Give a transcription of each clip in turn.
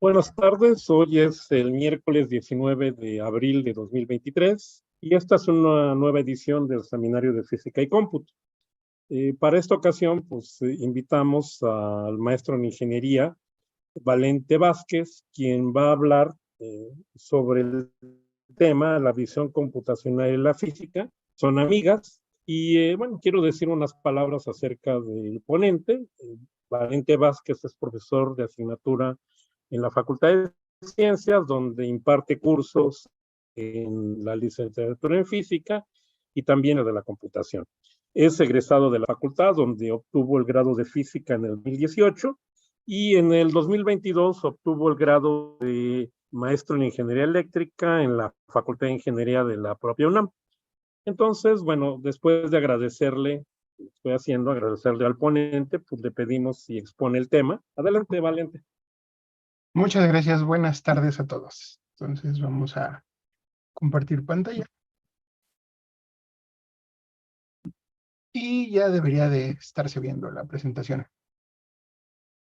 Buenas tardes, hoy es el miércoles 19 de abril de 2023 y esta es una nueva edición del Seminario de Física y Cómputo. Para esta ocasión, invitamos al maestro en Ingeniería, Valente Vázquez, quien va a hablar sobre el tema, la visión computacional y la física. Son amigas y, quiero decir unas palabras acerca del ponente. Valente Vázquez es profesor de asignatura en la Facultad de Ciencias, donde imparte cursos en la licenciatura en física y también de la computación. Es egresado de la facultad, donde obtuvo el grado de física en el 2018 y en el 2022 obtuvo el grado de maestro en ingeniería eléctrica en la Facultad de Ingeniería de la propia UNAM. Entonces, después de agradecerle al ponente, pues le pedimos si expone el tema. Adelante, Valente. Muchas gracias, buenas tardes a todos. Entonces vamos a compartir pantalla. Y ya debería de estarse viendo la presentación.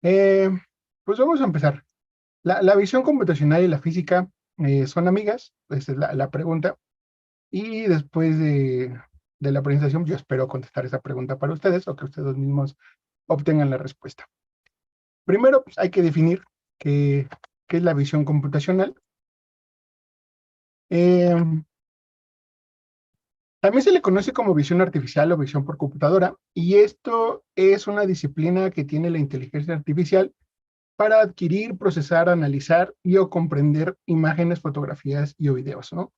Pues vamos a empezar. La visión computacional y la física son amigas, esa es la pregunta. Y después de la presentación yo espero contestar esa pregunta para ustedes o que ustedes mismos obtengan la respuesta. Primero, pues, hay que definir qué es la visión computacional. También se le conoce como visión artificial o visión por computadora, y esto es una disciplina que tiene la inteligencia artificial para adquirir, procesar, analizar y o comprender imágenes, fotografías y o videos, ¿no?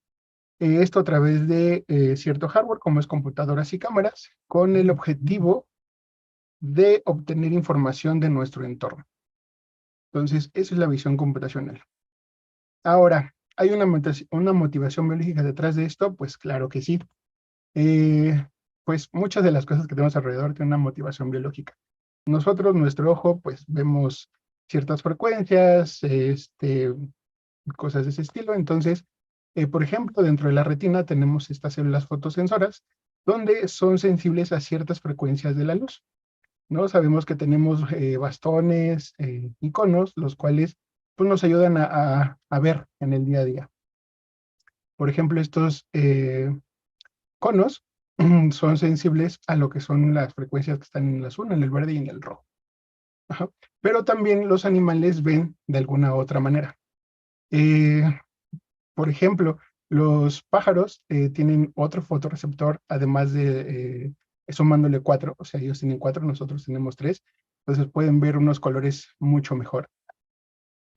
Esto a través de cierto hardware, como es computadoras y cámaras, con el objetivo de obtener información de nuestro entorno. Entonces, esa es la visión computacional. Ahora, ¿hay una motivación biológica detrás de esto? Pues claro que sí. Pues muchas de las cosas que tenemos alrededor tienen una motivación biológica. Nosotros, nuestro ojo, pues vemos ciertas frecuencias, cosas de ese estilo. Entonces, por ejemplo, dentro de la retina tenemos estas células fotosensoras, donde son sensibles a ciertas frecuencias de la luz, ¿no? Sabemos que tenemos bastones y conos, los cuales pues, nos ayudan a ver en el día a día. Por ejemplo, estos conos son sensibles a lo que son las frecuencias que están en el azul, en el verde y en el rojo. Ajá. Pero también los animales ven de alguna otra manera. Por ejemplo, los pájaros tienen otro fotorreceptor, además de sumándole 4, o sea, ellos tienen 4, nosotros tenemos 3, entonces pueden ver unos colores mucho mejor.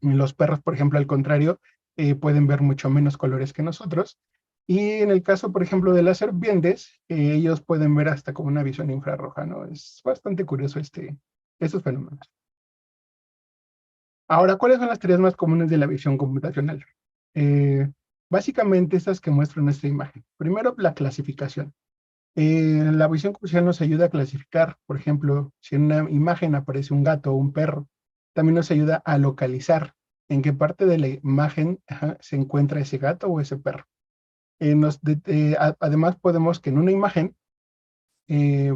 Los perros, por ejemplo, al contrario, pueden ver mucho menos colores que nosotros. Y en el caso, por ejemplo, de las serpientes, ellos pueden ver hasta como una visión infrarroja, ¿no? Es bastante curioso estos fenómenos. Ahora, ¿cuáles son las tareas más comunes de la visión computacional? Básicamente estas que muestro en esta imagen. Primero, la clasificación. La visión computacional nos ayuda a clasificar, por ejemplo, si en una imagen aparece un gato o un perro, también nos ayuda a localizar en qué parte de la imagen se encuentra ese gato o ese perro. Además, podemos que en una imagen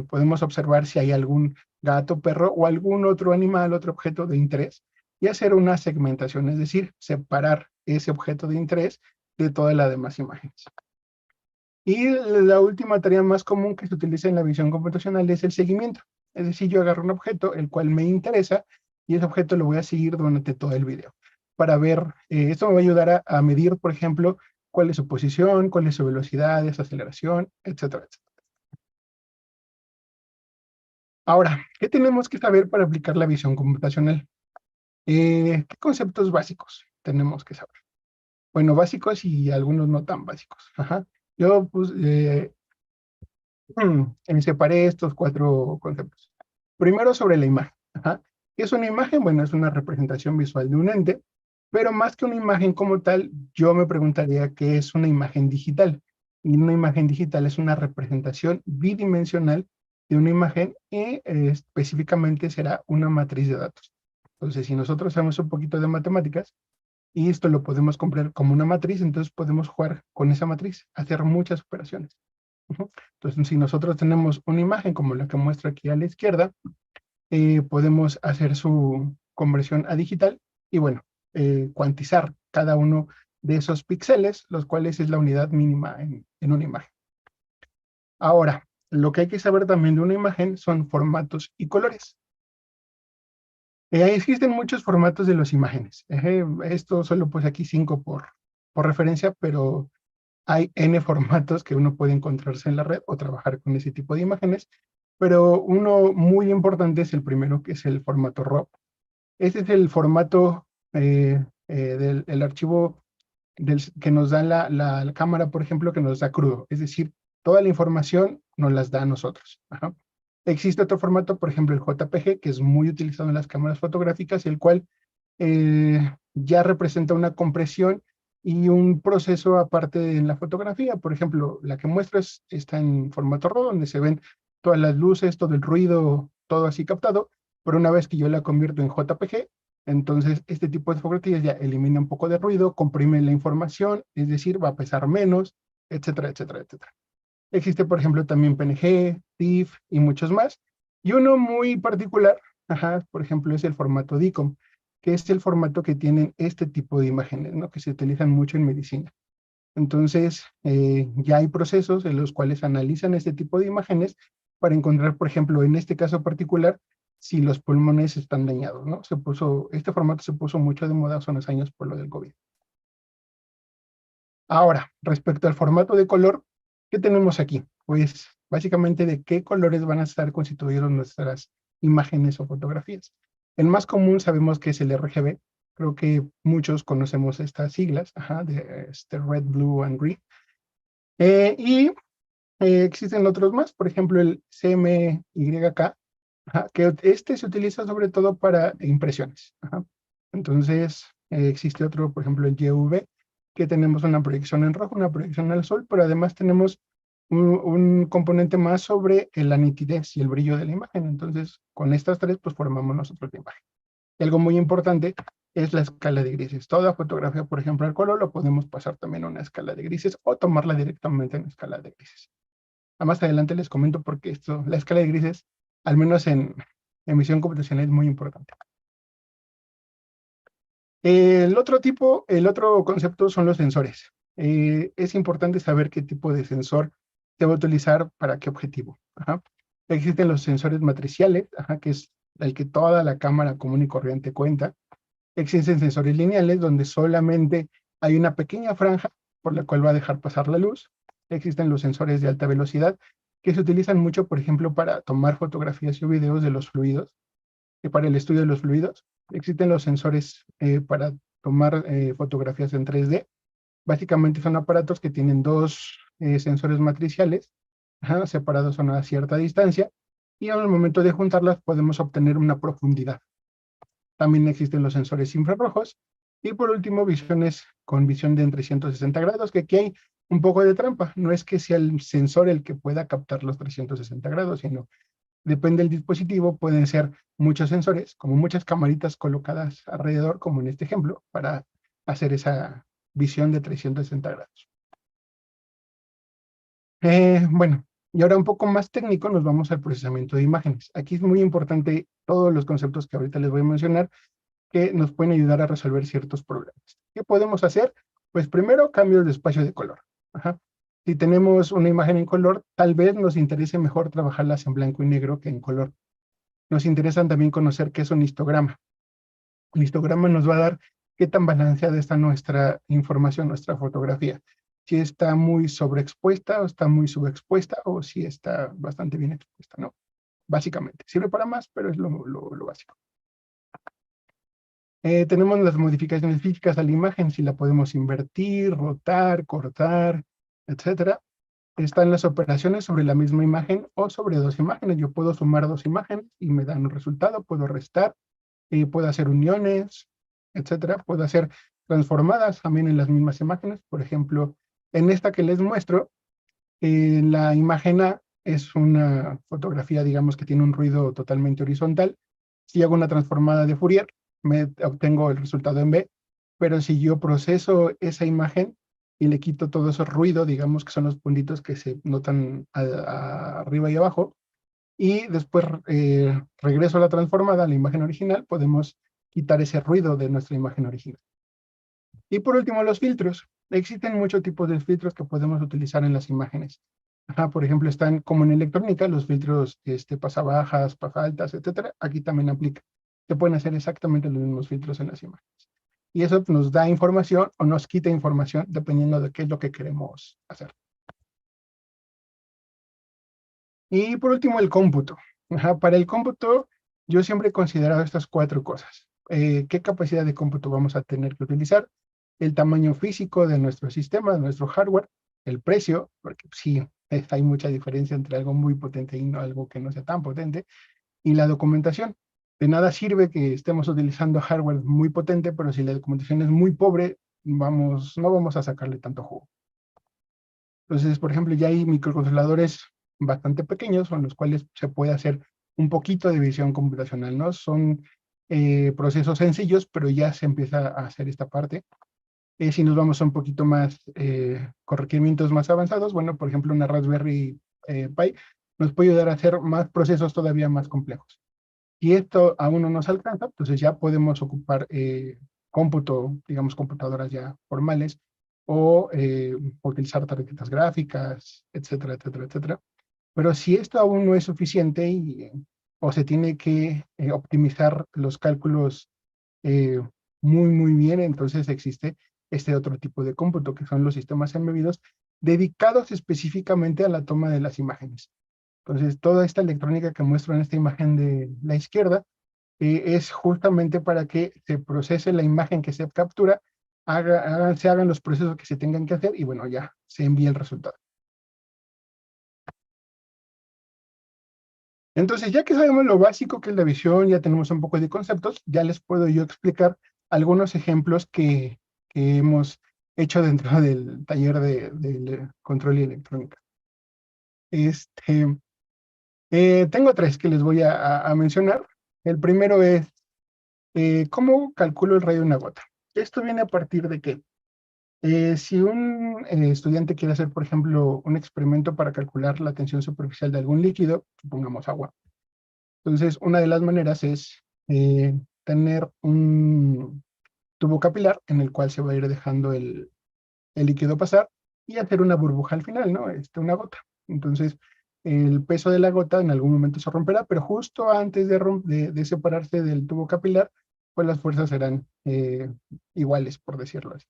podemos observar si hay algún gato, perro o algún otro animal, otro objeto de interés y hacer una segmentación, es decir, separar ese objeto de interés de todas las demás imágenes. Y la última tarea más común que se utiliza en la visión computacional es el seguimiento. Es decir, yo agarro un objeto el cual me interesa y ese objeto lo voy a seguir durante todo el video para ver, esto me va a ayudar a medir, por ejemplo, cuál es su posición, cuál es su velocidad, su aceleración, etcétera, etcétera. Ahora, ¿qué tenemos que saber para aplicar la visión computacional? ¿Qué conceptos básicos tenemos que saber? Bueno, básicos y algunos no tan básicos. Ajá. Yo separé estos 4 conceptos. Primero sobre la imagen. Ajá. ¿Qué es una imagen? Bueno, es una representación visual de un ente, pero más que una imagen como tal, yo me preguntaría qué es una imagen digital. Y una imagen digital es una representación bidimensional de una imagen y específicamente será una matriz de datos. Entonces, si nosotros sabemos un poquito de matemáticas, y esto lo podemos comprender como una matriz, entonces podemos jugar con esa matriz, hacer muchas operaciones. Entonces, si nosotros tenemos una imagen como la que muestro aquí a la izquierda, podemos hacer su conversión a digital y bueno, cuantizar cada uno de esos píxeles, los cuales es la unidad mínima en una imagen. Ahora, lo que hay que saber también de una imagen son formatos y colores. Existen muchos formatos de las imágenes. Esto solo pues aquí 5 por referencia, pero hay N formatos que uno puede encontrarse en la red o trabajar con ese tipo de imágenes, pero uno muy importante es el primero, que es el formato RAW. Este es el formato del el archivo que nos da la cámara, por ejemplo, que nos da crudo. Es decir, toda la información nos las da a nosotros. Ajá. Existe otro formato, por ejemplo, el JPG, que es muy utilizado en las cámaras fotográficas, el cual ya representa una compresión y un proceso aparte en la fotografía. Por ejemplo, la que muestras está en formato RAW, donde se ven todas las luces, todo el ruido, todo así captado, pero una vez que yo la convierto en JPG, entonces este tipo de fotografías ya elimina un poco de ruido, comprime la información, es decir, va a pesar menos, etcétera, etcétera, etcétera. Existe, por ejemplo, también PNG, TIFF y muchos más. Y uno muy particular, ajá, por ejemplo, es el formato DICOM, que es el formato que tienen este tipo de imágenes, ¿no? Que se utilizan mucho en medicina. Entonces, ya hay procesos en los cuales analizan este tipo de imágenes para encontrar, por ejemplo, en este caso particular, si los pulmones están dañados, ¿no? Este formato se puso mucho de moda hace unos años por lo del COVID. Ahora, respecto al formato de color, ¿qué tenemos aquí? Pues básicamente de qué colores van a estar constituidos nuestras imágenes o fotografías. El más común sabemos que es el RGB. Creo que muchos conocemos estas siglas, ajá, de Red, Blue and Green. Y existen otros más, por ejemplo el CMYK, ajá, que este se utiliza sobre todo para impresiones. Ajá. Entonces, existe otro, por ejemplo el YV, que tenemos una proyección en rojo, una proyección al sol, pero además tenemos un componente más sobre la nitidez y el brillo de la imagen. Entonces, con estas tres, pues formamos nosotros la imagen. Y algo muy importante es la escala de grises. Toda fotografía, por ejemplo, al color, lo podemos pasar también a una escala de grises o tomarla directamente en escala de grises. Más adelante les comento porque la escala de grises, al menos en emisión computacional, es muy importante. El otro concepto son los sensores. Es importante saber qué tipo de sensor se va a utilizar para qué objetivo. Ajá. Existen los sensores matriciales, ajá, que es el que toda la cámara común y corriente cuenta. Existen sensores lineales, donde solamente hay una pequeña franja por la cual va a dejar pasar la luz. Existen los sensores de alta velocidad, que se utilizan mucho, por ejemplo, para tomar fotografías y videos de los fluidos, para el estudio de los fluidos. Existen los sensores para tomar fotografías en 3D. Básicamente son aparatos que tienen dos sensores matriciales, ajá, separados a una cierta distancia, y al momento de juntarlas podemos obtener una profundidad. También existen los sensores infrarrojos, y por último visiones con visión de entre 160 grados, que aquí hay un poco de trampa. No es que sea el sensor el que pueda captar los 360 grados, sino depende del dispositivo, pueden ser muchos sensores, como muchas camaritas colocadas alrededor, como en este ejemplo, para hacer esa visión de 360 grados. Bueno, y ahora un poco más técnico, nos vamos al procesamiento de imágenes. Aquí es muy importante todos los conceptos que ahorita les voy a mencionar, que nos pueden ayudar a resolver ciertos problemas. ¿Qué podemos hacer? Pues primero, cambios de espacio de color. Ajá. Si tenemos una imagen en color, tal vez nos interese mejor trabajarlas en blanco y negro que en color. Nos interesa también conocer qué es un histograma. El histograma nos va a dar qué tan balanceada está nuestra información, nuestra fotografía. Si está muy sobreexpuesta o está muy subexpuesta, o si está bastante bien expuesta, ¿no? Básicamente. Sirve para más, pero es lo básico. Tenemos las modificaciones físicas a la imagen, si la podemos invertir, rotar, cortar, etcétera. Están las operaciones sobre la misma imagen o sobre dos imágenes. Yo puedo sumar dos imágenes y me dan un resultado, puedo restar, puedo hacer uniones, etcétera. Puedo hacer transformadas también en las mismas imágenes. Por ejemplo, en esta que les muestro, la imagen A es una fotografía, digamos, que tiene un ruido totalmente horizontal. Si hago una transformada de Fourier, me obtengo el resultado en B, pero si yo proceso esa imagen y le quito todo ese ruido, digamos que son los puntitos que se notan arriba y abajo, y después regreso a la transformada, a la imagen original, podemos quitar ese ruido de nuestra imagen original. Y por último, los filtros. Existen muchos tipos de filtros que podemos utilizar en las imágenes. Ajá, por ejemplo, están como en electrónica, los filtros pasabajas, pasaltas, etcétera. Aquí también aplica. Se pueden hacer exactamente los mismos filtros en las imágenes. Y eso nos da información o nos quita información dependiendo de qué es lo que queremos hacer. Y por último, el cómputo. Ajá, para el cómputo, yo siempre he considerado estas 4 cosas. ¿Qué capacidad de cómputo vamos a tener que utilizar? El tamaño físico de nuestro sistema, de nuestro hardware, el precio, porque sí, hay mucha diferencia entre algo muy potente y no algo que no sea tan potente, y la documentación. De nada sirve que estemos utilizando hardware muy potente, pero si la documentación es muy pobre, no vamos a sacarle tanto jugo. Entonces, por ejemplo, ya hay microcontroladores bastante pequeños con los cuales se puede hacer un poquito de visión computacional, ¿no? Son procesos sencillos, pero ya se empieza a hacer esta parte. Si nos vamos a un poquito más, con requerimientos más avanzados, bueno, por ejemplo, una Raspberry Pi nos puede ayudar a hacer más procesos todavía más complejos. Si esto aún no nos alcanza, entonces ya podemos ocupar cómputo, digamos, computadoras ya formales, o utilizar tarjetas gráficas, etcétera, etcétera, etcétera. Pero si esto aún no es suficiente o se tiene que optimizar los cálculos eh, muy, muy bien, entonces existe este otro tipo de cómputo, que son los sistemas embebidos, dedicados específicamente a la toma de las imágenes. Entonces, toda esta electrónica que muestro en esta imagen de la izquierda es justamente para que se procese la imagen que se captura, se hagan los procesos que se tengan que hacer y bueno, ya se envía el resultado. Entonces, ya que sabemos lo básico que es la visión, ya tenemos un poco de conceptos, ya les puedo yo explicar algunos ejemplos que hemos hecho dentro del taller de control y electrónica. Tengo 3 que les voy a mencionar. El primero es, ¿cómo calculo el radio de una gota? Esto viene a partir de que si un estudiante quiere hacer, por ejemplo, un experimento para calcular la tensión superficial de algún líquido, supongamos agua. Entonces, una de las maneras es tener un tubo capilar en el cual se va a ir dejando el líquido pasar y hacer una burbuja al final, ¿no? Una gota. Entonces, el peso de la gota en algún momento se romperá, pero justo antes de separarse del tubo capilar, pues las fuerzas serán iguales, por decirlo así.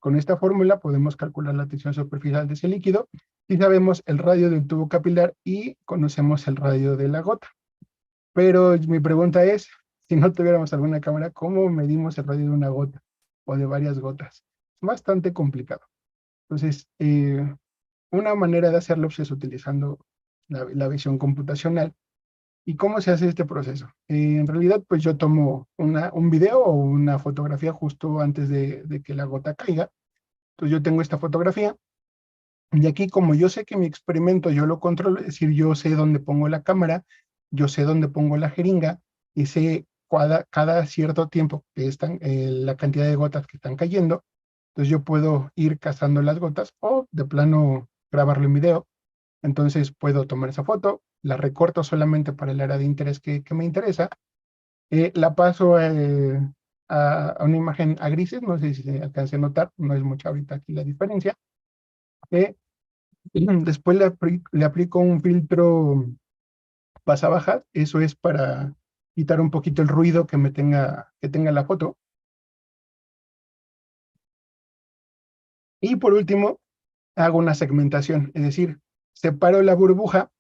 Con esta fórmula podemos calcular la tensión superficial de ese líquido si sabemos el radio del tubo capilar y conocemos el radio de la gota. Pero mi pregunta es, si no tuviéramos alguna cámara, ¿cómo medimos el radio de una gota o de varias gotas? Es bastante complicado. Entonces, una manera de hacerlo pues, es utilizando la visión computacional. ¿Y cómo se hace este proceso? En realidad, pues yo tomo un video o una fotografía justo antes de que la gota caiga. Entonces yo tengo esta fotografía y aquí como yo sé que mi experimento yo lo controlo, es decir, yo sé dónde pongo la cámara, yo sé dónde pongo la jeringa y sé cada cierto tiempo que están la cantidad de gotas que están cayendo. Entonces yo puedo ir cazando las gotas o de plano grabarlo en video. Entonces puedo tomar esa foto, la recorto solamente para el área de interés que me interesa, la paso a una imagen a grises, no sé si se alcance a notar, no es mucha ahorita aquí la diferencia. Después le aplico un filtro pasabajas, eso es para quitar un poquito el ruido que tenga la foto. Y por último, hago una segmentación, es decir, separo la burbuja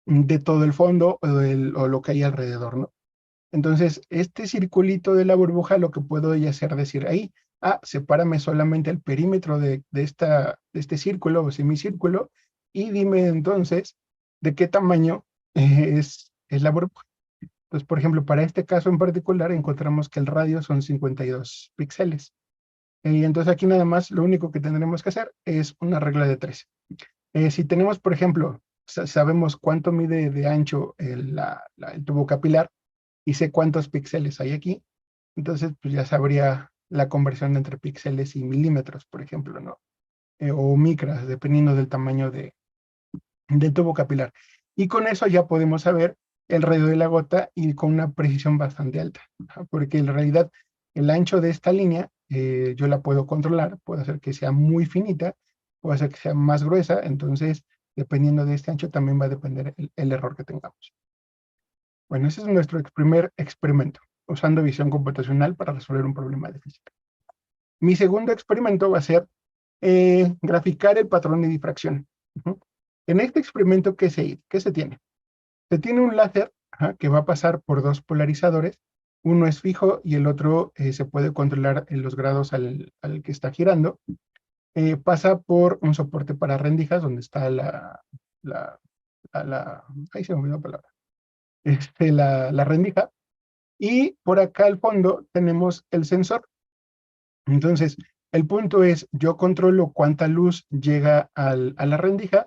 de todo el fondo o lo que hay alrededor, ¿no? Entonces, este circulito de la burbuja, lo que puedo ya hacer, decir ahí, sepárame solamente el perímetro de este círculo o semicírculo y dime entonces de qué tamaño es la burbuja. Entonces, por ejemplo, para este caso en particular, encontramos que el radio son 52 píxeles. Y entonces aquí nada más lo único que tendremos que hacer es una regla de 3. Si tenemos, por ejemplo, sabemos cuánto mide de ancho el tubo capilar y sé cuántos píxeles hay aquí, entonces pues ya sabría la conversión entre píxeles y milímetros, por ejemplo, ¿no? O micras, dependiendo del tamaño del tubo capilar. Y con eso ya podemos saber el radio de la gota y con una precisión bastante alta, porque en realidad el ancho de esta línea yo la puedo controlar, puedo hacer que sea muy finita, puedo hacer que sea más gruesa, entonces dependiendo de este ancho también va a depender el error que tengamos. Bueno, ese es nuestro primer experimento, usando visión computacional para resolver un problema de física. Mi segundo experimento va a ser graficar el patrón de difracción. En este experimento, ¿qué se tiene? Se tiene un láser que va a pasar por dos polarizadores. Uno es fijo y el otro se puede controlar en los grados al que está girando. Pasa por un soporte para rendijas, donde está ahí se me olvidó la palabra, la rendija. Y por acá al fondo tenemos el sensor. Entonces, el punto es, yo controlo cuánta luz llega a la rendija,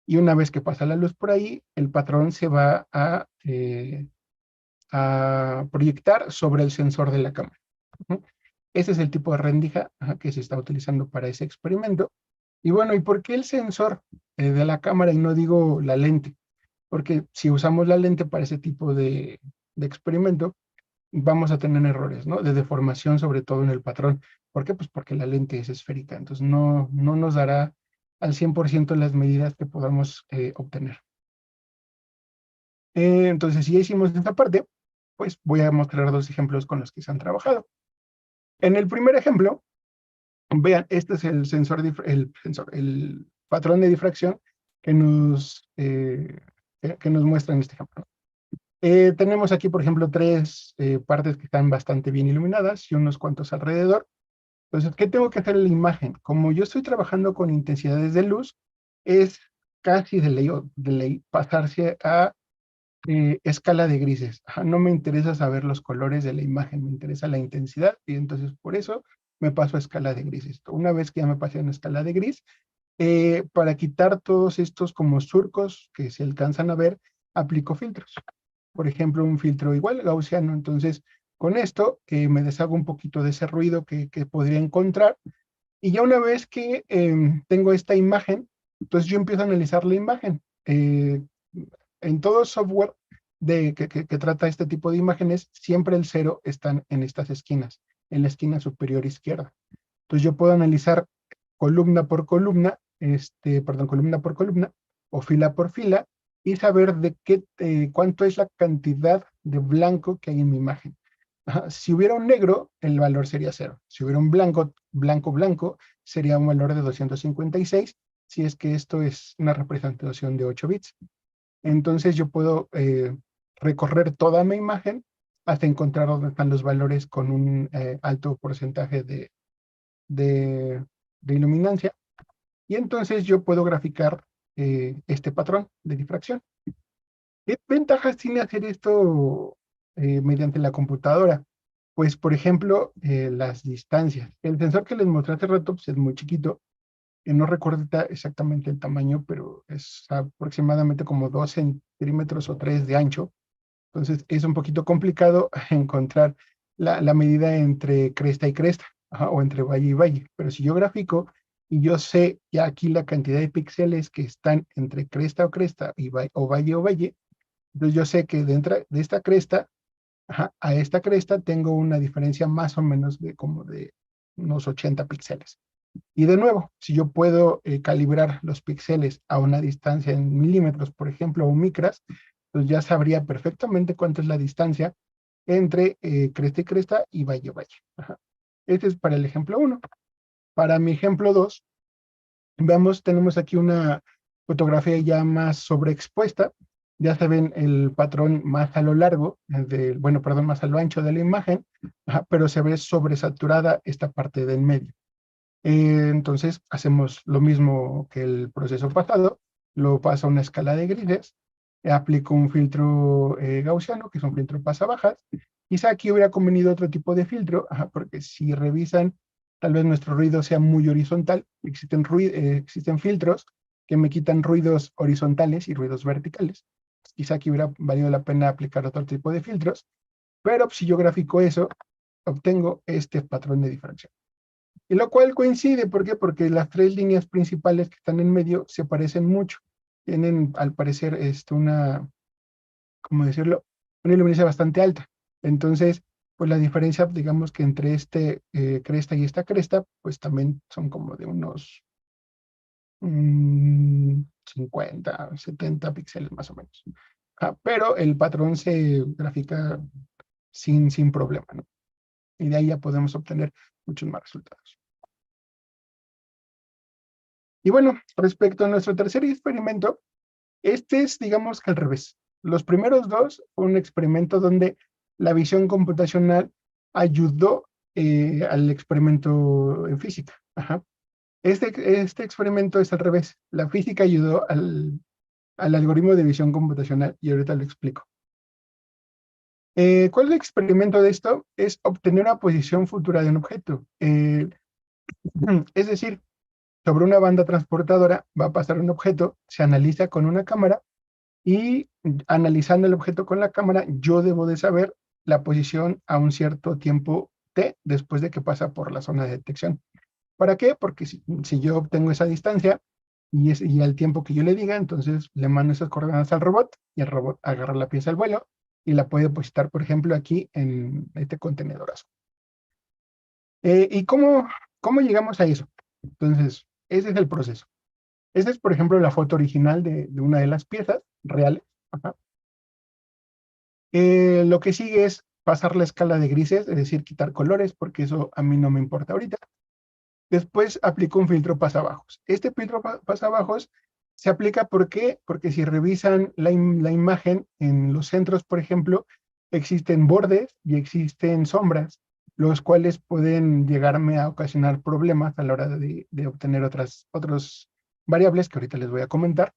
y una vez que pasa la luz por ahí, el patrón se va a proyectar sobre el sensor de la cámara. Ese es el tipo de rendija que se está utilizando para ese experimento. Y bueno, ¿y por qué el sensor de la cámara y no digo la lente? Porque si usamos la lente para ese tipo de experimento, vamos a tener errores, ¿no? De deformación, sobre todo en el patrón. ¿Por qué? Pues porque la lente es esférica, entonces no nos dará al 100% las medidas que podamos obtener. Entonces, si ya hicimos esta parte, pues voy a mostrar dos ejemplos con los que se han trabajado. En el primer ejemplo, vean, este es el el patrón de difracción que que nos muestra en este ejemplo. Tenemos aquí, por ejemplo, tres partes que están bastante bien iluminadas y unos cuantos alrededor. Entonces, ¿qué tengo que hacer en la imagen? Como yo estoy trabajando con intensidades de luz, es casi de ley pasarse a escala de grises. No me interesa saber los colores de la imagen, me interesa la intensidad, y entonces por eso me paso a escala de grises. Una vez que ya me pasé a una escala de gris, para quitar todos estos como surcos que se alcanzan a ver, aplico filtros. Por ejemplo, un filtro igual gaussiano. Entonces, con esto me deshago un poquito de ese ruido que podría encontrar. Y ya una vez que tengo esta imagen, entonces yo empiezo a analizar la imagen. En todo software que trata este tipo de imágenes, siempre el cero está en estas esquinas, en la esquina superior izquierda. Entonces yo puedo analizar columna por columna, columna por columna, o fila por fila, y saber cuánto es la cantidad de blanco que hay en mi imagen. Si hubiera un negro, el valor sería 0. Si hubiera un blanco, blanco, blanco, sería un valor de 256, si es que esto es una representación de 8 bits. Entonces yo puedo recorrer toda mi imagen hasta encontrar dónde están los valores con un alto porcentaje de iluminancia, y entonces yo puedo graficar este patrón de difracción. ¿Qué ventajas tiene hacer esto mediante la computadora? Pues, por ejemplo, las distancias. El sensor que les mostré hace rato pues, es muy chiquito, no recuerdo exactamente el tamaño, pero es aproximadamente como 2 centímetros o 3 de ancho. Entonces es un poquito complicado encontrar la medida entre cresta y cresta, o entre valle y valle. Pero si yo grafico y yo sé ya aquí la cantidad de píxeles que están entre cresta o cresta o valle, entonces yo sé que dentro de esta cresta a esta cresta tengo una diferencia más o menos de como de unos 80 píxeles. Y de nuevo, si yo puedo calibrar los píxeles a una distancia en milímetros, por ejemplo, o micras, pues ya sabría perfectamente cuánto es la distancia entre cresta y cresta y valle a valle. Este es para el ejemplo 1. Para mi ejemplo 2, veamos, tenemos aquí una fotografía ya más sobreexpuesta. Ya se ven el patrón más a lo largo, más a lo ancho de la imagen, pero se ve sobresaturada esta parte del medio. Entonces hacemos lo mismo que el proceso pasado, lo paso a una escala de grises, aplico un filtro gaussiano, que es un filtro pasabajas. Quizá aquí hubiera convenido otro tipo de filtro, porque si revisan, tal vez nuestro ruido sea muy horizontal. Existen filtros que me quitan ruidos horizontales y ruidos verticales. Quizá aquí hubiera valido la pena aplicar otro tipo de filtros, pero si yo grafico eso, obtengo este patrón de difracción. Y lo cual coincide, ¿por qué? Porque las tres líneas principales que están en medio se parecen mucho. Tienen, al parecer, ¿cómo decirlo? Una luminancia bastante alta. Entonces, pues la diferencia, digamos que entre cresta y esta cresta, pues también son como de unos 50, 70 píxeles más o menos. Pero el patrón se grafica sin problema, ¿no? Y de ahí ya podemos obtener muchos más resultados. Y bueno, respecto a nuestro tercer experimento, este es, digamos que al revés. Los primeros dos fue un experimento donde la visión computacional ayudó al experimento en física. Ajá. Este experimento es al revés. La física ayudó al algoritmo de visión computacional y ahorita lo explico. ¿Cuál es el experimento de esto? Es obtener una posición futura de un objeto. Es decir, sobre una banda transportadora va a pasar un objeto, se analiza con una cámara y analizando el objeto con la cámara, yo debo de saber la posición a un cierto tiempo t después de que pasa por la zona de detección. ¿Para qué? Porque si yo obtengo esa distancia y al tiempo que yo le diga, entonces le mando esas coordenadas al robot y el robot agarra la pieza al vuelo y la puede depositar, por ejemplo, aquí en este contenedorazo. ¿Y cómo llegamos a eso? Entonces, ese es el proceso. Esta es, por ejemplo, la foto original de una de las piezas reales. Ajá. Lo que sigue es pasar la escala de grises, es decir, quitar colores, porque eso a mí no me importa ahorita. Después aplico un filtro pasabajos. Este filtro pasabajos se aplica ¿por qué? Porque si revisan la imagen en los centros, por ejemplo, existen bordes y existen sombras, los cuales pueden llegarme a ocasionar problemas a la hora de obtener otras variables que ahorita les voy a comentar.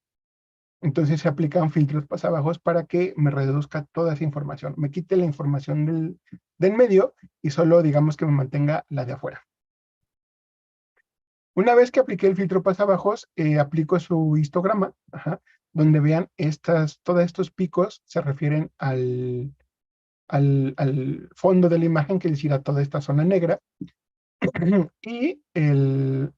Entonces se aplican filtros pasabajos para que me reduzca toda esa información, me quite la información del medio y solo digamos que me mantenga la de afuera. Una vez que apliqué el filtro pasabajos, aplico su histograma, ajá, donde vean todos estos picos se refieren al fondo de la imagen, que es decir, a toda esta zona negra. Y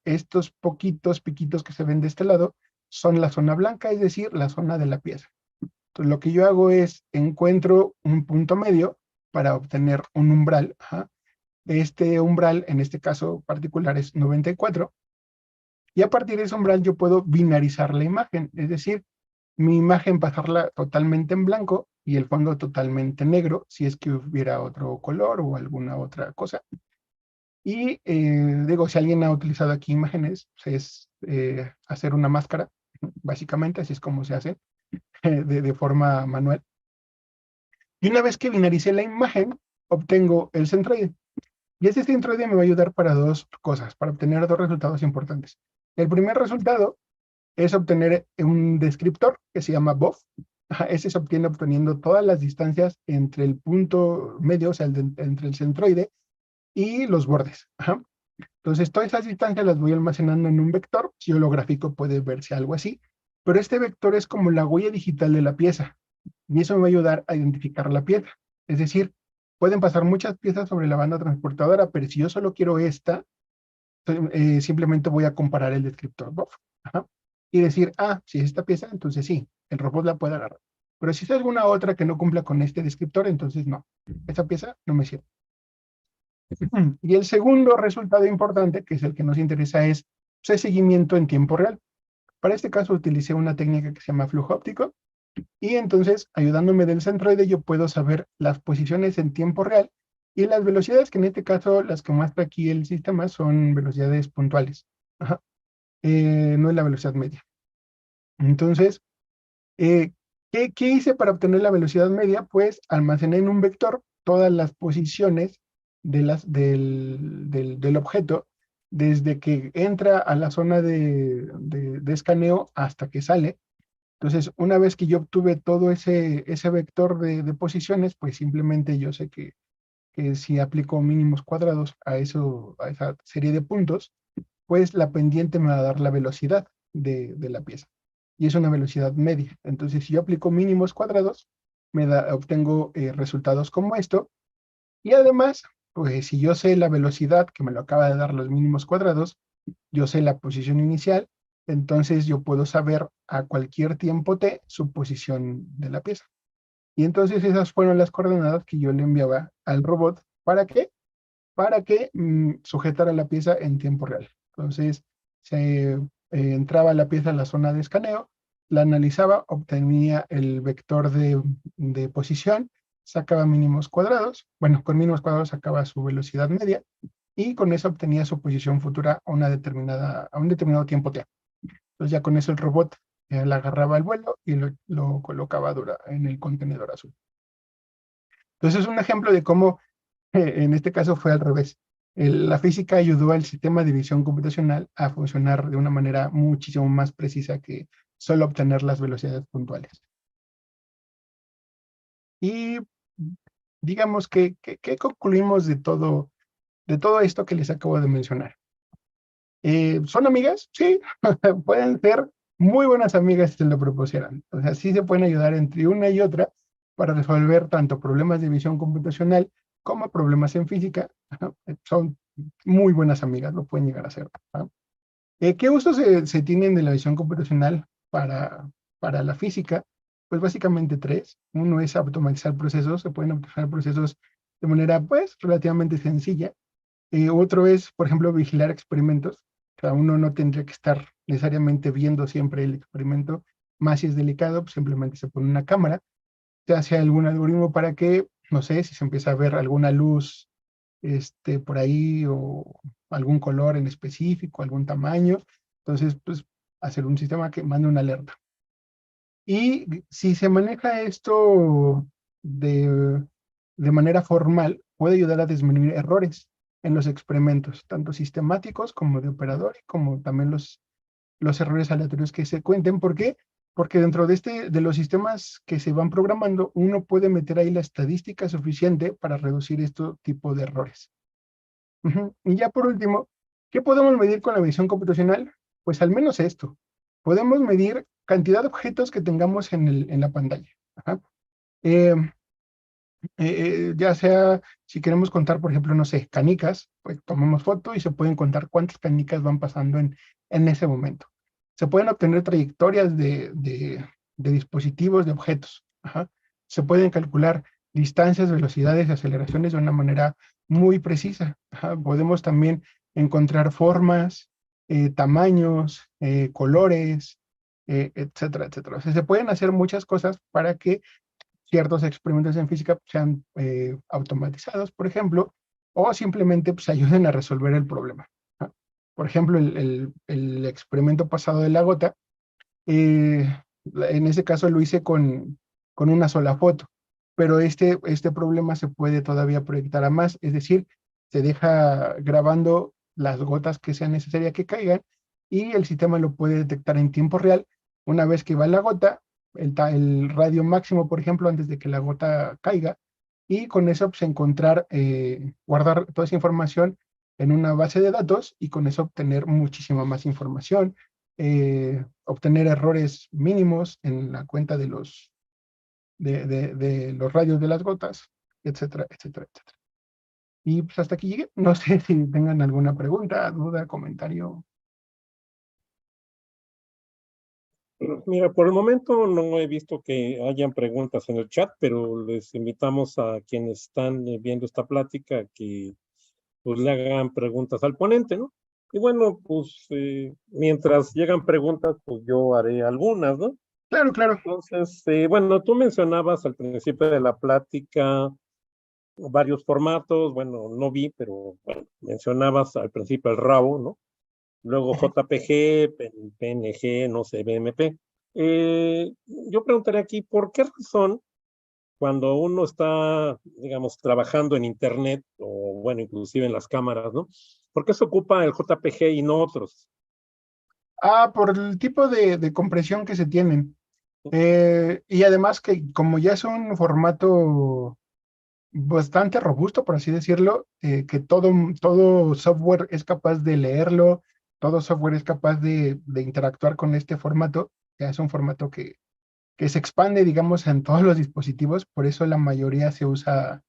estos poquitos piquitos que se ven de este lado son la zona blanca, es decir, la zona de la pieza. Entonces, lo que yo hago es encuentro un punto medio para obtener un umbral. Ajá. Este umbral, en este caso particular, es 94. Y a partir de ese umbral yo puedo binarizar la imagen, es decir, mi imagen pasarla totalmente en blanco y el fondo totalmente negro, si es que hubiera otro color o alguna otra cosa. Y digo, si alguien ha utilizado aquí imágenes, pues es hacer una máscara, básicamente, así es como se hace, de forma manual. Y una vez que binaricé la imagen, obtengo el centroide. Y ese centroide me va a ayudar para dos cosas, para obtener dos resultados importantes. El primer resultado es obtener un descriptor que se llama BOF. Ese se obtiene obteniendo todas las distancias entre el punto medio, o sea, entre el centroide y los bordes. Ajá. Entonces, todas esas distancias las voy almacenando en un vector. Si yo lo grafico, puede verse algo así. Pero este vector es como la huella digital de la pieza. Y eso me va a ayudar a identificar la pieza. Es decir, pueden pasar muchas piezas sobre la banda transportadora, pero si yo solo quiero esta, simplemente voy a comparar el descriptor BOF. Ajá. Y decir, si es esta pieza, entonces sí, el robot la puede agarrar. Pero si es alguna otra que no cumpla con este descriptor, entonces no, esta pieza no me sirve. Y el segundo resultado importante, que es el que nos interesa, es el seguimiento en tiempo real. Para este caso utilicé una técnica que se llama flujo óptico, y entonces, ayudándome del centroide, yo puedo saber las posiciones en tiempo real y las velocidades, que en este caso las que muestra aquí el sistema son velocidades puntuales. Ajá. No es la velocidad media. Entonces, ¿qué hice para obtener la velocidad media? Pues almacené en un vector todas las posiciones del objeto desde que entra a la zona de escaneo hasta que sale. Entonces, una vez que yo obtuve todo ese vector de posiciones, pues simplemente yo sé que si aplico mínimos cuadrados a esa serie de puntos, pues la pendiente me va a dar la velocidad de la pieza. Y es una velocidad media. Entonces, si yo aplico mínimos cuadrados, obtengo resultados como esto. Y además, pues si yo sé la velocidad que me lo acaba de dar los mínimos cuadrados, yo sé la posición inicial, entonces yo puedo saber a cualquier tiempo t su posición de la pieza. Y entonces esas fueron las coordenadas que yo le enviaba al robot. ¿Para qué? Para que sujetara la pieza en tiempo real. Entonces, se entraba la pieza a la zona de escaneo, la analizaba, obtenía el vector de posición, sacaba mínimos cuadrados, bueno, con mínimos cuadrados sacaba su velocidad media, y con eso obtenía su posición futura a un determinado tiempo t. Entonces ya con eso el robot le agarraba el vuelo y lo colocaba en el contenedor azul. Entonces es un ejemplo de cómo en este caso fue al revés. La física ayudó al sistema de visión computacional a funcionar de una manera muchísimo más precisa que solo obtener las velocidades puntuales. Y digamos que, ¿qué concluimos de todo esto que les acabo de mencionar? ¿Son amigas? Sí, pueden ser muy buenas amigas si se lo propusieran. O sea, sí se pueden ayudar entre una y otra para resolver tanto problemas de visión computacional como problemas en física. Son muy buenas amigas, lo pueden llegar a ser. ¿No? ¿Qué usos se tienen de la visión computacional para la física? Pues básicamente tres. Uno es automatizar procesos, se pueden automatizar procesos de manera pues relativamente sencilla. Otro es, por ejemplo, vigilar experimentos. O sea, uno no tendría que estar necesariamente viendo siempre el experimento, más si es delicado, pues simplemente se pone una cámara, se hace algún algoritmo para que, no sé, si se empieza a ver alguna luz por ahí o algún color en específico, algún tamaño, entonces, pues, hacer un sistema que mande una alerta. Y si se maneja esto de manera formal, puede ayudar a disminuir errores en los experimentos, tanto sistemáticos como de operador, como también los errores aleatorios que se cuenten. ¿Por qué? Porque dentro de los sistemas que se van programando, uno puede meter ahí la estadística suficiente para reducir este tipo de errores. Y ya por último, ¿qué podemos medir con la visión computacional? Pues al menos esto. Podemos medir cantidad de objetos que tengamos en la pantalla. Ajá. Eh, ya sea, si queremos contar, por ejemplo, no sé, canicas, pues tomamos foto y se pueden contar cuántas canicas van pasando en ese momento. Se pueden obtener trayectorias de dispositivos, de objetos. Ajá. Se pueden calcular distancias, velocidades y aceleraciones de una manera muy precisa. Ajá. Podemos también encontrar formas, tamaños, colores, etcétera, etcétera. O sea, se pueden hacer muchas cosas para que ciertos experimentos en física sean automatizados, por ejemplo, o simplemente pues, ayuden a resolver el problema. ¿No? Por ejemplo, el experimento pasado de la gota, eh, en ese caso lo hice con una sola foto, pero este problema se puede todavía proyectar a más, es decir, se deja grabando las gotas que sean necesarias que caigan y el sistema lo puede detectar en tiempo real. Una vez que va la gota, el radio máximo, por ejemplo, antes de que la gota caiga, y con eso pues, encontrar, guardar toda esa información en una base de datos y con eso obtener muchísima más información, obtener errores mínimos en la cuenta de los radios de las gotas, etcétera, etcétera, etcétera. Y pues hasta aquí llegué. No sé si tengan alguna pregunta, duda, comentario. Mira, por el momento no he visto que hayan preguntas en el chat, pero les invitamos a quienes están viendo esta plática que pues le hagan preguntas al ponente, ¿no? Y bueno, pues mientras llegan preguntas, pues yo haré algunas, ¿no? Claro, claro. Entonces, bueno, tú mencionabas al principio de la plática varios formatos, bueno, no vi, pero bueno, mencionabas al principio el RAW, ¿no? Luego JPG, PNG, no sé, BMP. Yo preguntaría aquí, ¿por qué razón cuando uno está, digamos, trabajando en Internet o, bueno, inclusive en las cámaras, ¿no? ¿Por qué se ocupa el JPG y no otros? Por el tipo de compresión que se tienen. Y además que como ya es un formato bastante robusto, por así decirlo, que todo software es capaz de leerlo, todo software es capaz de interactuar con este formato, ya es un formato que se expande, digamos, en todos los dispositivos, por eso la mayoría se usa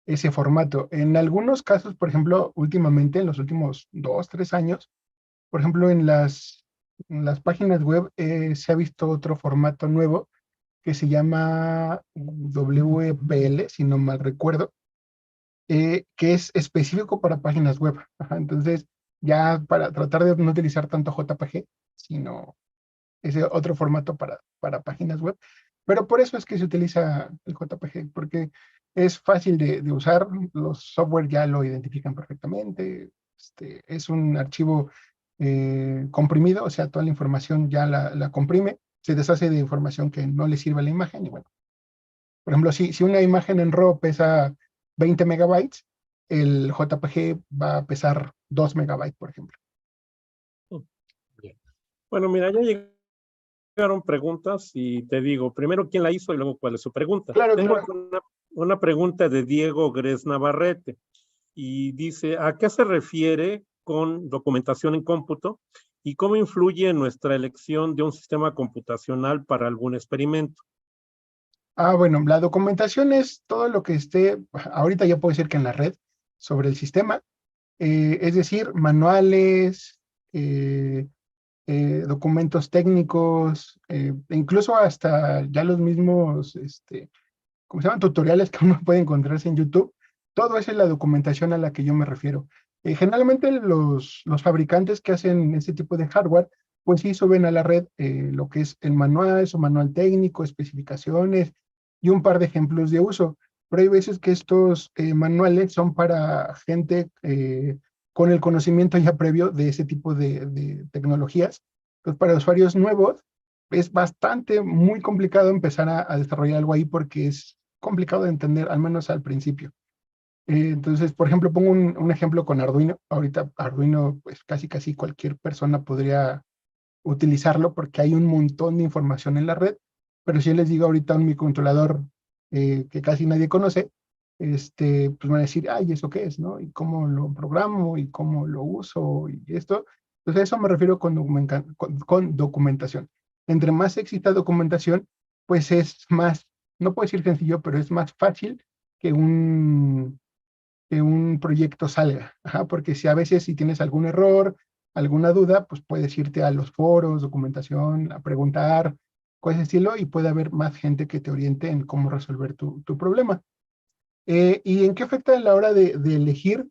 ese formato. En algunos casos, por ejemplo, últimamente, en los últimos 2, 3 años, por ejemplo, en las páginas web se ha visto otro formato nuevo que se llama WPL, si no mal recuerdo, que es específico para páginas web. Ajá, entonces, ya para tratar de no utilizar tanto JPG, sino ese otro formato para páginas web. Pero por eso es que se utiliza el JPG, porque es fácil de usar, los software ya lo identifican perfectamente, es un archivo comprimido, o sea, toda la información ya la comprime, se deshace de información que no le sirve a la imagen, y bueno, por ejemplo, si una imagen en RAW pesa 20 megabytes, el JPG va a pesar 2 megabytes, por ejemplo. Bien. Bueno, mira, ya llegaron preguntas y te digo, primero quién la hizo y luego cuál es su pregunta. Claro, Tengo claro. aquí una pregunta de Diego Gres Navarrete y dice, ¿a qué se refiere con documentación en cómputo y cómo influye en nuestra elección de un sistema computacional para algún experimento? Bueno, la documentación es todo lo que esté, ahorita ya puedo decir que en la red, sobre el sistema, es decir, manuales, documentos técnicos, e incluso hasta ya los mismos, ¿cómo se llaman? Tutoriales que uno puede encontrarse en YouTube. Todo eso es la documentación a la que yo me refiero. Generalmente los fabricantes que hacen este tipo de hardware, pues sí suben a la red lo que es el manual, su manual técnico, especificaciones y un par de ejemplos de uso. Pero hay veces que estos manuales son para gente con el conocimiento ya previo de ese tipo de tecnologías. Entonces, para usuarios nuevos, es bastante, muy complicado empezar a desarrollar algo ahí porque es complicado de entender, al menos al principio. Entonces, por ejemplo, pongo un ejemplo con Arduino. Ahorita Arduino, pues casi cualquier persona podría utilizarlo porque hay un montón de información en la red, pero si yo les digo ahorita un microcontrolador que casi nadie conoce, pues van a decir, ay, ¿eso qué es, no? Y cómo lo programo y cómo lo uso y esto. Entonces, a eso me refiero con documentación. Entre más exista documentación, pues es más, no puedo decir sencillo, pero es más fácil que un proyecto salga. Ajá, porque si a veces si tienes algún error, alguna duda, pues puedes irte a los foros, documentación, a preguntar, cosas de estilo, y puede haber más gente que te oriente en cómo resolver tu problema. ¿Y en qué afecta a la hora de elegir?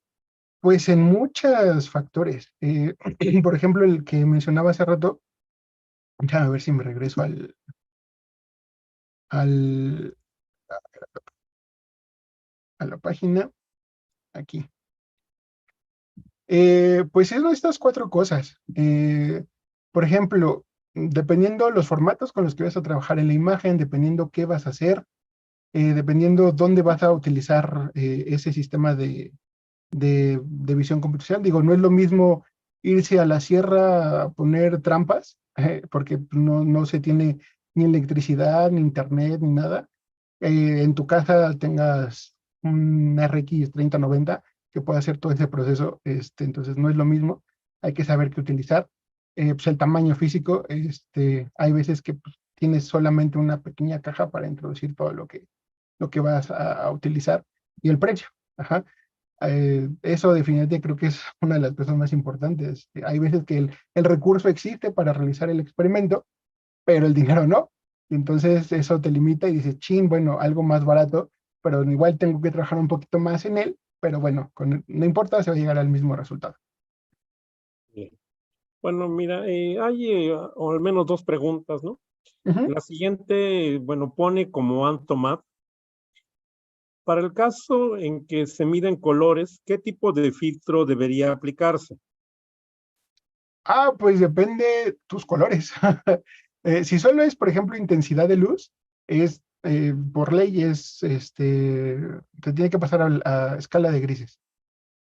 Pues en muchos factores. Por ejemplo, el que mencionaba hace rato, ya a ver si me regreso al, a la página, aquí. Pues es estas cuatro cosas. Por ejemplo, dependiendo los formatos con los que vas a trabajar en la imagen, dependiendo qué vas a hacer, dependiendo dónde vas a utilizar ese sistema de visión computacional. Digo, no es lo mismo irse a la sierra a poner trampas, porque no se tiene ni electricidad, ni internet, ni nada. En tu casa tengas un RX 3090 que pueda hacer todo ese proceso, entonces no es lo mismo, hay que saber qué utilizar. Pues el tamaño físico, hay veces que pues, tienes solamente una pequeña caja para introducir todo lo que vas a utilizar y el precio. Ajá. Eso definitivamente creo que es una de las cosas más importantes. Hay veces que el recurso existe para realizar el experimento, pero el dinero no. Y entonces eso te limita y dices, chin, bueno, algo más barato, pero igual tengo que trabajar un poquito más en él, pero bueno, no importa, se va a llegar al mismo resultado. Bien. Bueno, mira, hay o al menos dos preguntas, ¿no? Ujú. La siguiente, bueno, pone como Antomat. Para el caso en que se miden colores, ¿qué tipo de filtro debería aplicarse? Pues depende tus colores. Si solo es, por ejemplo, intensidad de luz, por ley te tiene que pasar a escala de grises.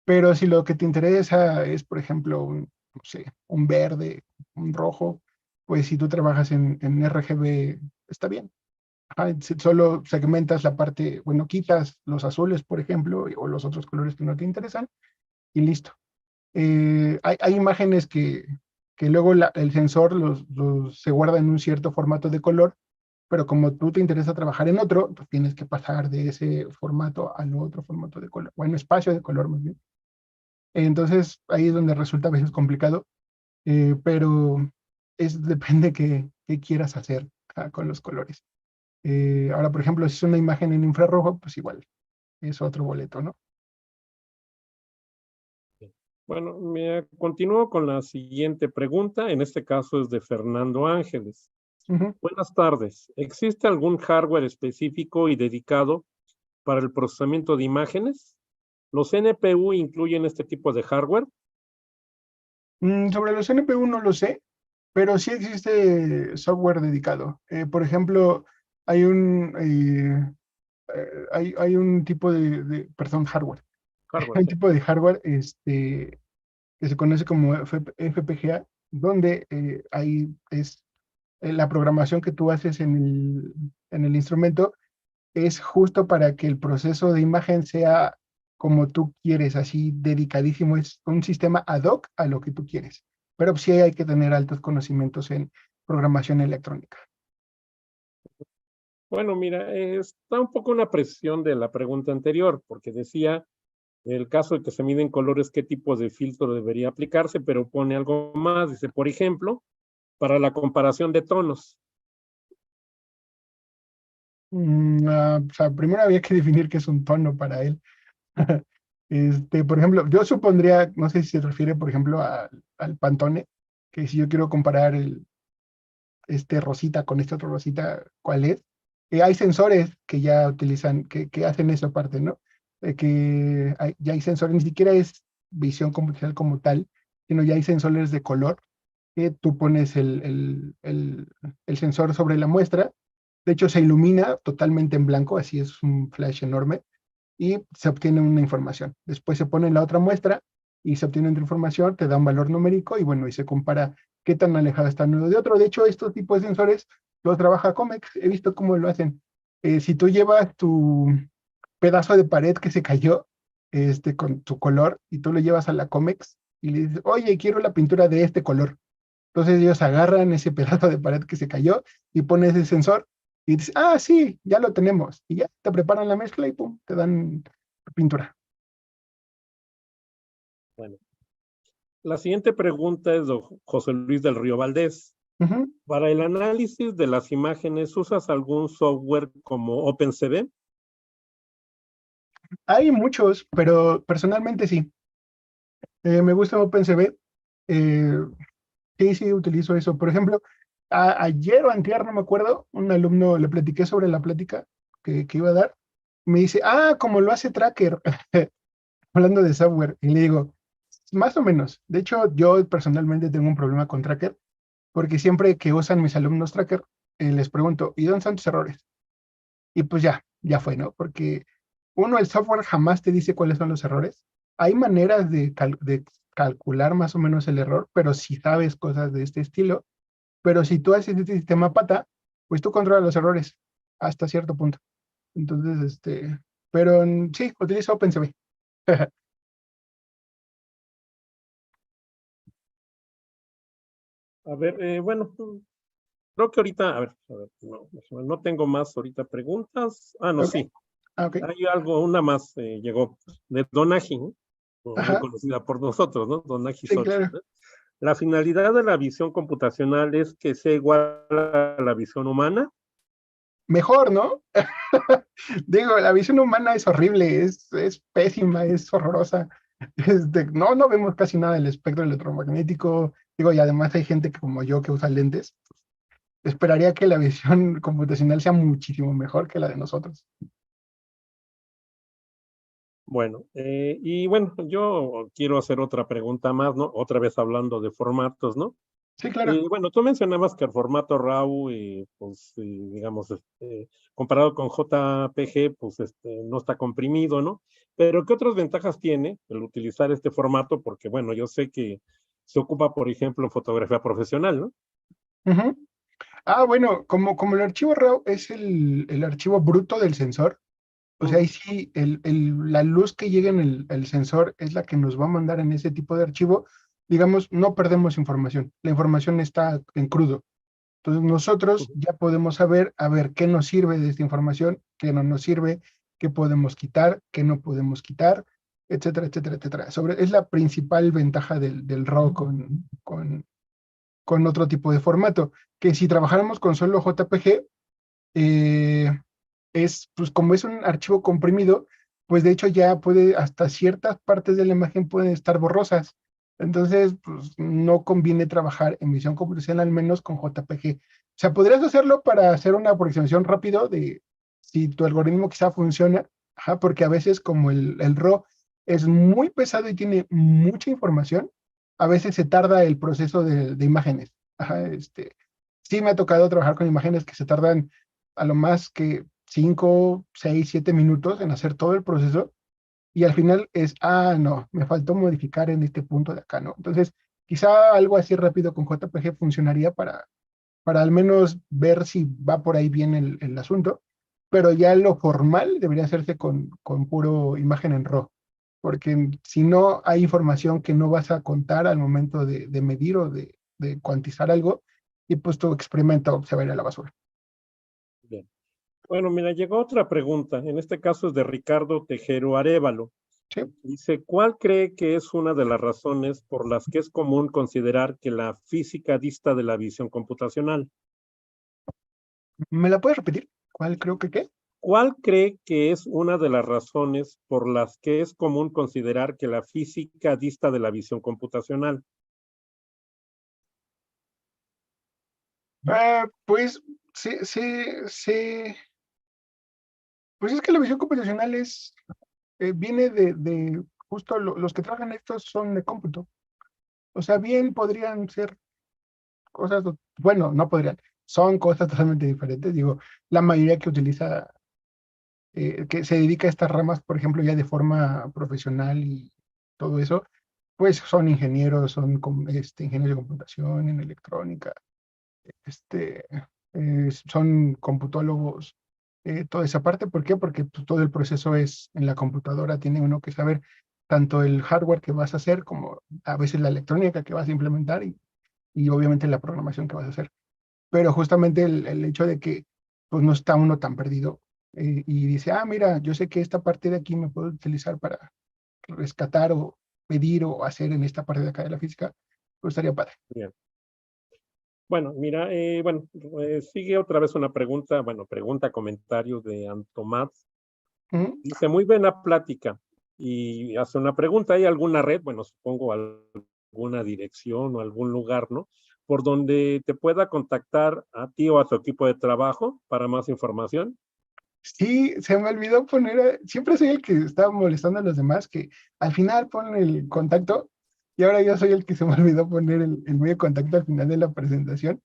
Pero si lo que te interesa es, por ejemplo, no sé, un verde, un rojo, pues si tú trabajas en RGB, está bien. Ajá, si solo segmentas la parte, bueno, quitas los azules, por ejemplo, o los otros colores que no te interesan, y listo. Hay imágenes que luego el sensor se guarda en un cierto formato de color, pero como tú te interesa trabajar en otro, pues tienes que pasar de ese formato al otro formato de color, bueno, espacio de color más bien. Entonces ahí es donde resulta a veces complicado, pero depende qué quieras hacer con los colores. Ahora, por ejemplo, si es una imagen en infrarrojo, pues igual, es otro boleto, ¿no? Bueno, me continúo con la siguiente pregunta. En este caso es de Fernando Ángeles. Ujú. Buenas tardes. ¿Existe algún hardware específico y dedicado para el procesamiento de imágenes? ¿Los NPU incluyen este tipo de hardware? Sobre los NPU no lo sé, pero sí existe software dedicado. Por ejemplo, hay un, hay un tipo perdón, hardware. Hardware, Hay un sí. tipo de hardware que se conoce como FPGA, donde la programación que tú haces en el instrumento es justo para que el proceso de imagen sea como tú quieres, así dedicadísimo. Es un sistema ad hoc a lo que tú quieres. Pero sí hay que tener altos conocimientos en programación electrónica. Bueno, mira, está un poco una presión de la pregunta anterior, porque decía, en el caso de que se miden colores, qué tipo de filtro debería aplicarse, pero pone algo más. Dice, por ejemplo, para la comparación de tonos. O sea, primero había que definir qué es un tono para él. Por ejemplo, yo supondría, no sé si se refiere, por ejemplo, al Pantone, que si yo quiero comparar este rosita con este otro rosita, ¿cuál es? Hay sensores que ya utilizan, que hacen esa parte, ¿no? Ya hay sensores, ni siquiera es visión computacional como tal, sino ya hay sensores de color que tú pones el sensor sobre la muestra. De hecho, se ilumina totalmente en blanco, así es un flash enorme, y se obtiene una información. Después se pone la otra muestra y se obtiene otra información, te da un valor numérico y bueno, y se compara qué tan alejado está uno de otro. De hecho, estos tipos de sensores los trabaja Comex, he visto cómo lo hacen. Si tú llevas tu pedazo de pared que se cayó con tu color y tú lo llevas a la Comex y le dices, oye, quiero la pintura de este color. Entonces ellos agarran ese pedazo de pared que se cayó y ponen ese sensor y dices, ah, sí, ya lo tenemos. Y ya te preparan la mezcla y pum, te dan pintura. Bueno, la siguiente pregunta es de José Luis del Río Valdés. Ujú. Para el análisis de las imágenes, ¿usas algún software como OpenCV? Hay muchos, pero personalmente sí. Me gusta OpenCV. Eh, sí, sí, utilizo eso. Por ejemplo, ayer o antier, no me acuerdo, un alumno le platiqué sobre la plática que iba a dar. Me dice, como lo hace Tracker, hablando de software. Y le digo, más o menos. De hecho, yo personalmente tengo un problema con Tracker, porque siempre que usan mis alumnos Tracker, les pregunto, ¿y dónde están tus errores? Y pues ya fue, ¿no? Porque uno, el software jamás te dice cuáles son los errores. Hay maneras de calcular más o menos el error, pero si sabes cosas de este estilo, pero si tú haces este sistema pata, pues tú controlas los errores hasta cierto punto. Entonces, pero sí, utilizo OpenCV. A ver, bueno, creo que ahorita, a ver, no tengo más ahorita preguntas. Ah, no, Ok, sí. ok. Hay algo, una más llegó de Donaji, ¿no? Muy Ajá, conocida por nosotros, ¿no? Donaji sí, Sochi, claro. ¿no? La finalidad de la visión computacional es que sea igual a la visión humana. Mejor, ¿no? Digo, la visión humana es horrible, es pésima, es horrorosa. No vemos casi nada del espectro electromagnético. Digo, y además hay gente que, como yo que usa lentes. Esperaría que la visión computacional sea muchísimo mejor que la de nosotros. Bueno, y bueno, yo quiero hacer otra pregunta más, ¿no? Otra vez hablando de formatos, ¿no? Sí, claro. Bueno, tú mencionabas que el formato RAW, pues, digamos, comparado con JPG, pues, no está comprimido, ¿no? Pero ¿qué otras ventajas tiene el utilizar este formato? Porque, bueno, yo sé que se ocupa, por ejemplo, en fotografía profesional, ¿no? Ujú. Bueno, como el archivo RAW es el archivo bruto del sensor, o sea, Mm, ahí sí, la luz que llega en el sensor es la que nos va a mandar en ese tipo de archivo. Digamos, no perdemos información. La información está en crudo. Entonces nosotros ujú. ya podemos saber, a ver, qué nos sirve de esta información, qué no nos sirve, qué podemos quitar, qué no podemos quitar, etcétera, etcétera, etcétera. Es la principal ventaja del RAW con otro tipo de formato, que si trabajáramos con solo JPG, eh, pues como es un archivo comprimido, pues de hecho ya puede, hasta ciertas partes de la imagen pueden estar borrosas. Entonces, pues no conviene trabajar en visión computacional, al menos con JPG. O sea, podrías hacerlo para hacer una aproximación rápido de si tu algoritmo quizá funciona, ajá, porque a veces como el RAW es muy pesado y tiene mucha información, a veces se tarda el proceso de imágenes. Ajá, sí me ha tocado trabajar con imágenes que se tardan a lo más que 5, 6, 7 minutos en hacer todo el proceso y al final es, no, me faltó modificar en este punto de acá, ¿no? Entonces, quizá algo así rápido con JPG funcionaría para al menos ver si va por ahí bien el asunto, pero ya lo formal debería hacerse con puro imagen en RAW, porque si no hay información que no vas a contar al momento de medir o de cuantizar algo, y pues tu experimento se va a ir a la basura. Bien. Bueno, mira, llegó otra pregunta. En este caso es de Ricardo Tejero Arévalo. ¿Sí? Dice, ¿cuál cree que es una de las razones por las que es común considerar que la física dista de la visión computacional? ¿Me la puedes repetir? ¿Cuál creo que qué? ¿Cuál cree que es una de las razones por las que es común considerar que la física dista de la visión computacional? Pues sí, sí, sí. Pues es que la visión computacional viene de justo los que trabajan estos son de cómputo. O sea, bien podrían ser cosas, bueno, no podrían, son cosas totalmente diferentes. Digo, la mayoría que utiliza, que se dedica a estas ramas, por ejemplo, ya de forma profesional y todo eso, pues son ingenieros, son ingenieros de computación, en electrónica, este, son computólogos, toda esa parte. ¿Por qué? Porque pues, todo el proceso es en la computadora, tiene uno que saber tanto el hardware que vas a hacer como a veces la electrónica que vas a implementar y obviamente la programación que vas a hacer. Pero justamente el hecho de que pues no está uno tan perdido y dice, mira, yo sé que esta parte de aquí me puedo utilizar para rescatar o pedir o hacer en esta parte de acá de la física, pues estaría padre. Bien. Bueno, mira, sigue otra vez una pregunta, comentario de Antomás. Ujú. Dice, muy buena plática. Y hace una pregunta, ¿hay alguna red? Bueno, supongo alguna dirección o algún lugar, ¿no? Por donde te pueda contactar a ti o a tu equipo de trabajo para más información. Sí, se me olvidó poner, siempre soy el que está molestando a los demás, que al final ponen el contacto y ahora yo soy el que se me olvidó poner el medio de contacto al final de la presentación.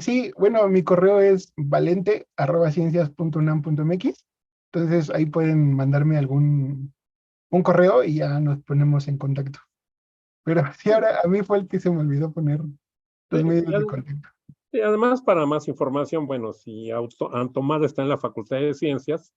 Sí, bueno, mi correo es valente@ciencias.unam.mx, entonces ahí pueden mandarme un correo y ya nos ponemos en contacto. Pero sí, Sí, ahora a mí fue el que se me olvidó poner los sí, medios de contacto. y además, para más información, bueno, si Antomás está en la Facultad de Ciencias,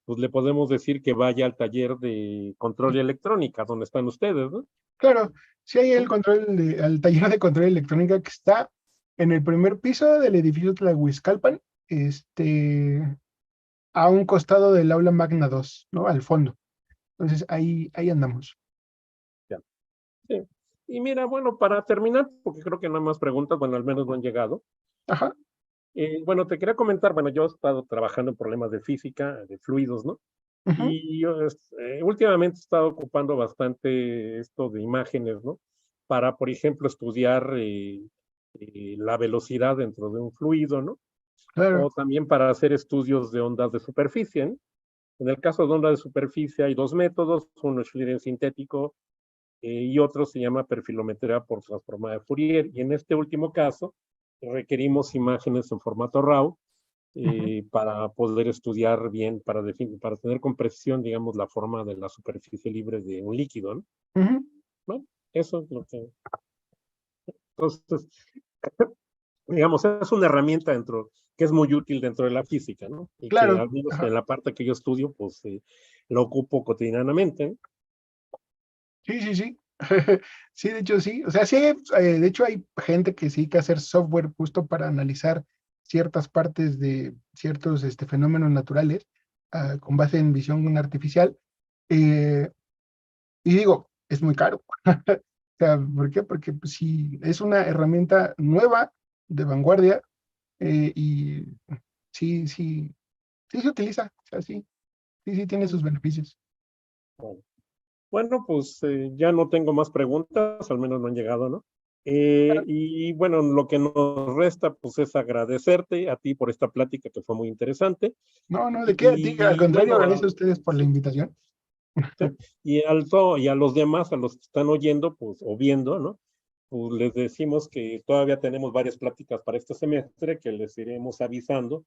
pues le podemos decir que vaya al taller de control y electrónica, donde están ustedes, ¿no? Claro, sí hay el taller de control electrónica que está en el primer piso del edificio Tlahuizcalpan, a un costado del aula Magna 2, ¿no? Al fondo. Entonces ahí andamos. Ya. Sí. Y mira, bueno, para terminar, porque creo que no hay más preguntas, bueno, al menos no han llegado. Ajá. Bueno, te quería comentar, bueno, yo he estado trabajando en problemas de física, de fluidos, ¿no? Ujú. Y yo últimamente he estado ocupando bastante esto de imágenes, ¿no? Para, por ejemplo, estudiar la velocidad dentro de un fluido, ¿no? Claro. O también para hacer estudios de ondas de superficie, ¿no? En el caso de ondas de superficie hay dos métodos, uno es Schlieren sintético y otro se llama perfilometría por transformada de Fourier. Y en este último caso requerimos imágenes en formato RAW Ujú. para poder estudiar bien, para tener con precisión, digamos, la forma de la superficie libre de un líquido, ¿no? Ujú. Bueno, eso es lo que... Entonces, digamos, es una herramienta que es muy útil dentro de la física, ¿no? Y que Claro. al menos Ajá. en la parte que yo estudio, pues lo ocupo cotidianamente, ¿no? Sí, sí, sí. Sí, de hecho sí. O sea, sí, de hecho hay gente que sí que hacer software justo para analizar ciertas partes de ciertos fenómenos naturales con base en visión artificial. Eh, y digo, es muy caro. O sea, ¿por qué? Porque pues, sí, es una herramienta nueva, de vanguardia, y sí, sí, sí se utiliza, o sea, sí, sí, sí tiene sus beneficios. Bueno, bueno, pues ya no tengo más preguntas, al menos no han llegado, ¿no? Y bueno, lo que nos resta pues es agradecerte a ti por esta plática que fue muy interesante. No, no, ¿de qué? Diga, al Y contrario, bueno, gracias a ustedes por la sí, invitación. sí. Y a los demás, a los que están oyendo, pues, o viendo, ¿no? Pues les decimos que todavía tenemos varias pláticas para este semestre que les iremos avisando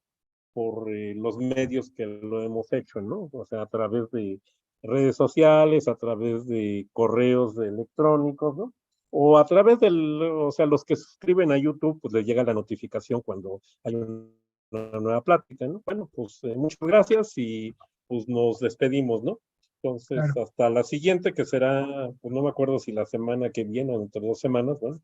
por los medios que lo hemos hecho, ¿no? O sea, a través de redes sociales, a través de correos electrónicos, ¿no? O a través del, o sea, los que se suscriben a YouTube, pues les llega la notificación cuando hay una nueva plática, ¿no? Bueno, pues muchas gracias y pues nos despedimos, ¿no? Entonces, Claro. hasta la siguiente, que será, pues no me acuerdo si la semana que viene o entre 2 semanas, ¿no?